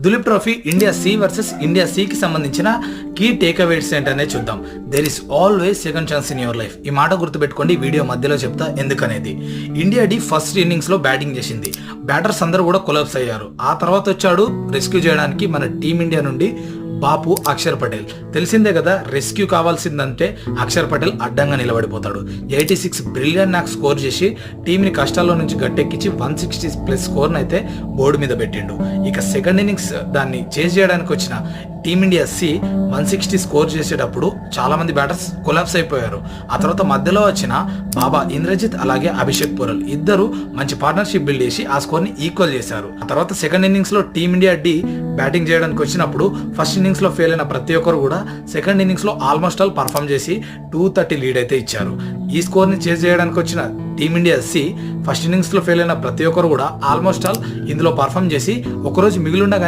Duleep trophy India C versus India సికి సంబంధించిన key takeaways ఏంటనే చూద్దాం. There is always second chance in your life. ఈ మాట గుర్తుపెట్టుకోండి, వీడియో మధ్యలో చెప్తా ఎందుకనేది. ఇండియా డి ఫస్ట్ ఇన్నింగ్స్ లో బ్యాటింగ్ చేసింది. బ్యాటర్స్ అందరూ కూడా కొలాప్స్ అయ్యారు. ఆ తర్వాత వచ్చాడు రెస్క్యూ చేయడానికి మన టీమిండియా నుండి బాపు అక్షర్ పటేల్. తెలిసిందే కదా, రెస్క్యూ కావాల్సిందంటే అక్షర్ పటేల్ అడ్డంగా నిలబడిపోతాడు. 86 బ్రిలియన్ నాకు స్కోర్ చేసి టీంని కష్టాల్లో నుంచి గట్టెక్కించి 160+ స్కోర్ని అయితే బోర్డు మీద పెట్టిండు. ఇక సెకండ్ ఇన్నింగ్స్ దాన్ని చేజ్ చేయడానికి వచ్చిన టీమిండియా సి 160 స్కోర్ చేసేటప్పుడు చాలా మంది బ్యాటర్స్ కొలాప్స్ అయిపోయారు. ఆ తర్వాత మధ్యలో వచ్చిన బాబా ఇంద్రజిత్ అలాగే అభిషేక్ పురల్ ఇద్దరు మంచి పార్ట్నర్షిప్ బిల్డ్ చేసి ఆ స్కోర్ ని ఈక్వల్ చేశారు. ఆ తర్వాత సెకండ్ ఇన్నింగ్స్ లో టీమిండియా డి బ్యాటింగ్ చేయడానికి వచ్చినప్పుడు ఫస్ట్ ఇన్నింగ్స్ లో ఫెయిల్ అయిన ప్రతి ఒక్కరు కూడా సెకండ్ ఇన్నింగ్స్ లో ఆల్మోస్ట్ ఆల్ పర్ఫామ్ చేసి 230 లీడ్ అయితే ఇచ్చారు. ఈ స్కోర్ ని చేజ్ చేయడానికి వచ్చిన టీమిండియా సి ఫస్ట్ ఇన్నింగ్స్ లో ఫెయిల్ అయిన ప్రతి ఒక్కరు కూడా ఆల్మోస్ట్ ఆల్ ఇందులో పర్ఫామ్ చేసి ఒకరోజు మిగిలిండగానే